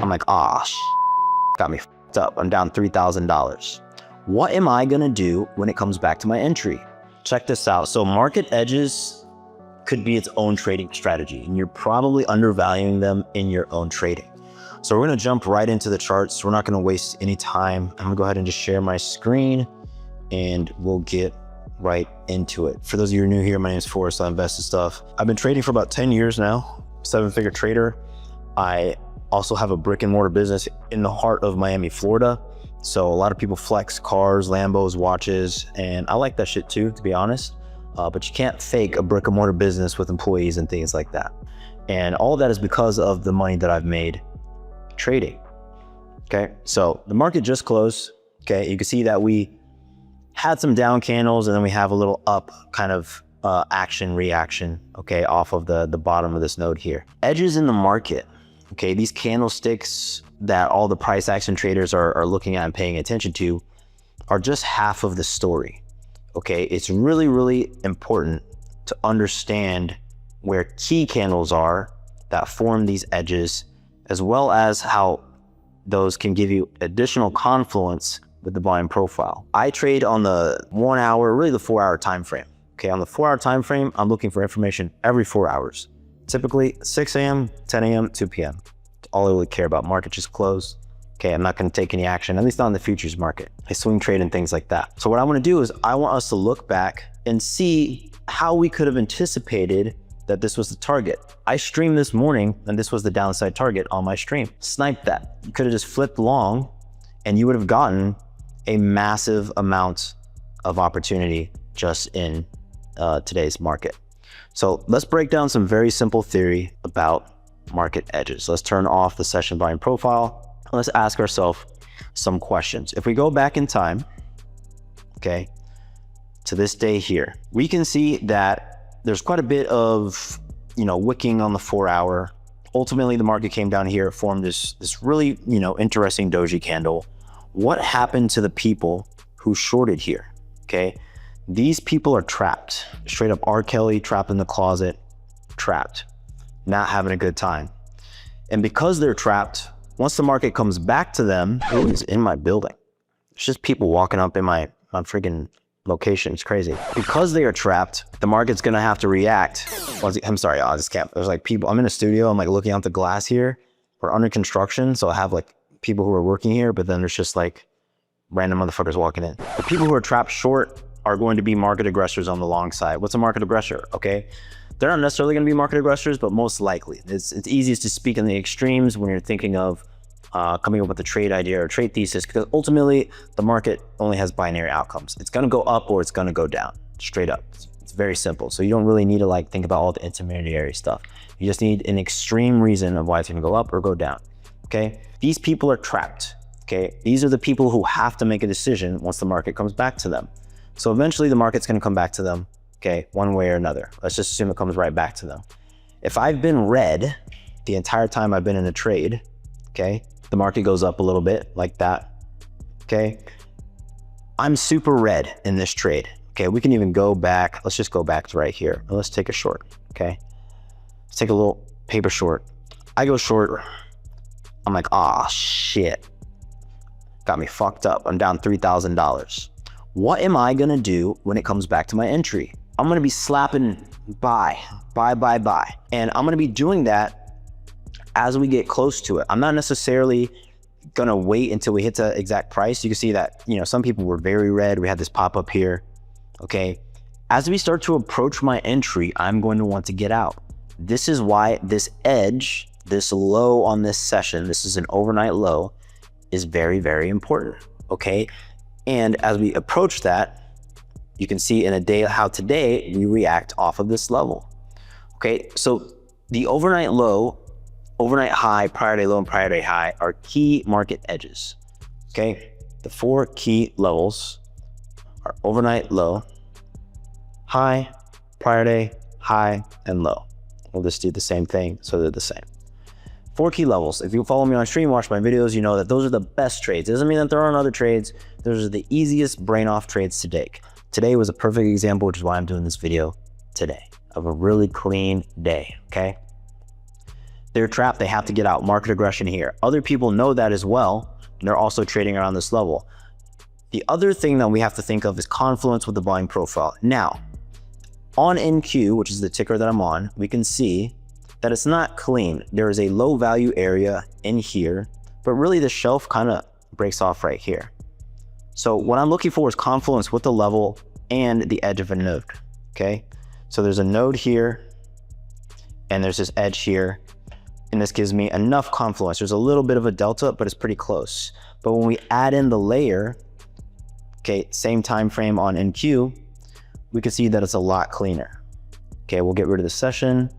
I'm like, got me f***ed up. I'm down $3,000. What am I gonna do when it comes back to my entry? Check this out. So market edges could be its own trading strategy, and you're probably undervaluing them in your own trading. So we're gonna jump right into the charts. We're not gonna waste any time. I'm gonna go ahead and just share my screen and we'll get right into it. For those of you who are new here, my name is Forrest. I invest in stuff. I've been trading for about 10 years now, 7-figure trader. I also have a brick and mortar business in the heart of Miami, Florida. So a lot of people flex cars, Lambos, watches, and I like that shit too, to be honest. But you can't fake a brick and mortar business with employees and things like that. And all of that is because of the money that I've made trading. Okay, so the market just closed. Okay, you can see that we had some down candles and then we have a little up kind of action reaction, okay, off of the bottom of this node here. Edges in the market, okay, these candlesticks that all the price action traders are looking at and paying attention to are just half of the story. Okay, it's really, really important to understand where key candles are that form these edges, as well as how those can give you additional confluence with the volume profile. I trade on the 1 hour, really the 4 hour time frame. Okay, on the 4 hour time frame, I'm looking for information every 4 hours. Typically 6 a.m., 10 a.m., 2 p.m. That's all I really care about. Market just closed. Okay, I'm not gonna take any action, at least not in the futures market. I swing trade and things like that. So what I wanna do is I want us to look back and see how we could have anticipated that this was the target. I streamed this morning and this was the downside target on my stream. Sniped that. You could have just flipped long and you would have gotten a massive amount of opportunity just in today's market. So let's break down some very simple theory about market edges. Let's turn off the session volume profile. Let's ask ourselves some questions. If we go back in time, okay, to this day here, we can see that there's quite a bit of, wicking on the 4 hour. Ultimately, the market came down here, formed this really, interesting doji candle. What happened to the people who shorted here? Okay, these people are trapped. Straight up R. Kelly, trapped in the closet, trapped, not having a good time. And because they're trapped, once the market comes back to them, who is in my building? It's just people walking up in my freaking location. It's crazy. Because they are trapped, the market's gonna have to react. I'm sorry, I just can't. There's like people, I'm in a studio, I'm like looking out the glass here. We're under construction, so I have like people who are working here, but then there's just like random motherfuckers walking in. The people who are trapped short are going to be market aggressors on the long side. What's a market aggressor? Okay, they're not necessarily going to be market aggressors, but most likely. It's easiest to speak in the extremes when you're thinking of coming up with a trade idea or trade thesis, because ultimately the market only has binary outcomes. It's going to go up or it's going to go down, straight up. It's very simple. So you don't really need to like think about all the intermediary stuff. You just need an extreme reason of why it's going to go up or go down. Okay, these people are trapped. Okay, these are the people who have to make a decision once the market comes back to them. So eventually the market's going to come back to them, okay, one way or another. Let's just assume it comes right back to them. If I've been red the entire time I've been in a trade, okay, the market goes up a little bit like that, okay, I'm super red in this trade. Okay, we can even go back. Let's just go back to right here. Let's take a short, okay? Let's take a little paper short. I go short. I'm like, shit. Got me fucked up. I'm down $3,000. What am I gonna do when it comes back to my entry? I'm gonna be slapping buy. And I'm gonna be doing that as we get close to it. I'm not necessarily gonna wait until we hit the exact price. You can see that, some people were very red. We had this pop up here, okay? As we start to approach my entry, I'm going to want to get out. This is why this edge, this low on this session, this is an overnight low, is very, very important, okay? And as we approach that, you can see in a day how today we react off of this level, okay? So the overnight low, overnight high, prior day low, and prior day high are key market edges, okay? The 4 key levels are overnight low, high, prior day, high, and low. We'll just do the same thing, so they're the same. 4 key levels. If you follow me on stream, watch my videos, you know that those are the best trades. It doesn't mean that there aren't other trades. Those are the easiest brain off trades to take. Today was a perfect example, which is why I'm doing this video today, of a really clean day, okay? They're trapped, they have to get out. Market aggression here. Other people know that as well, and they're also trading around this level. The other thing that we have to think of is confluence with the volume profile. Now, on NQ, which is the ticker that I'm on, we can see that it's not clean. There is a low value area in here, but really the shelf kind of breaks off right here. So what I'm looking for is confluence with the level and the edge of a node, okay? So there's a node here, and there's this edge here, and this gives me enough confluence. There's a little bit of a delta, but it's pretty close. But when we add in the layer, okay, same time frame on NQ, we can see that it's a lot cleaner. Okay, we'll get rid of the session.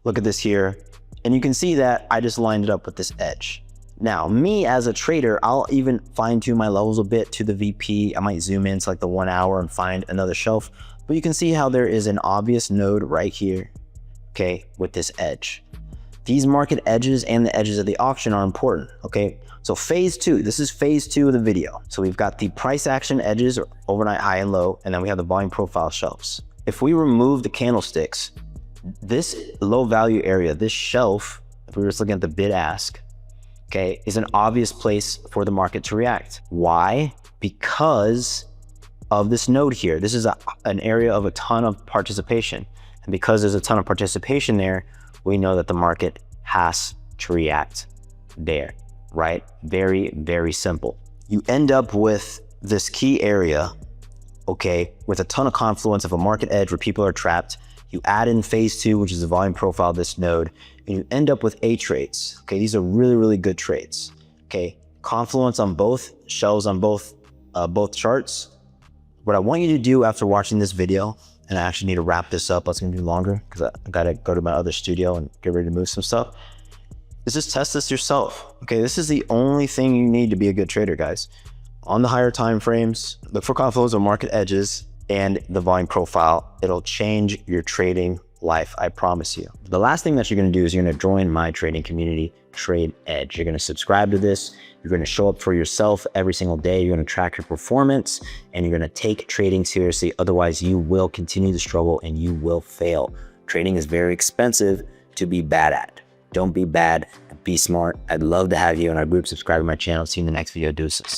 Look at this here, and you can see that I just lined it up with this edge. Now, me as a trader, I'll even fine tune my levels a bit to the VP. I might zoom in to like the 1 hour and find another shelf, but you can see how there is an obvious node right here, okay, with this edge. These market edges and the edges of the auction are important, okay? So phase 2, this is phase 2 of the video. So we've got the price action edges, or overnight high and low, and then we have the volume profile shelves. If we remove the candlesticks, this low value area, this shelf, if we were just looking at the bid ask, okay, is an obvious place for the market to react. Why? Because of this node here. This is an area of a ton of participation. And because there's a ton of participation there, we know that the market has to react there, right? Very, very simple. You end up with this key area, okay, with a ton of confluence of a market edge where people are trapped. You add in phase 2, which is the volume profile of this node, and you end up with A trades. Okay, these are really, really good trades. Okay, confluence on both shelves on both charts. What I want you to do after watching this video, and I actually need to wrap this up, it's gonna be longer because I gotta go to my other studio and get ready to move some stuff, is just test this yourself. Okay, this is the only thing you need to be a good trader, guys. On the higher time frames, look for confluence on market edges and the volume profile. It'll change your trading life, I promise you. The last thing that you're gonna do is you're gonna join my trading community, Trade Edge. You're gonna subscribe to this. You're gonna show up for yourself every single day. You're gonna track your performance, and you're gonna take trading seriously. Otherwise, you will continue to struggle and you will fail. Trading is very expensive to be bad at. Don't be bad, be smart. I'd love to have you in our group. Subscribe to my channel. See you in the next video. Deuces.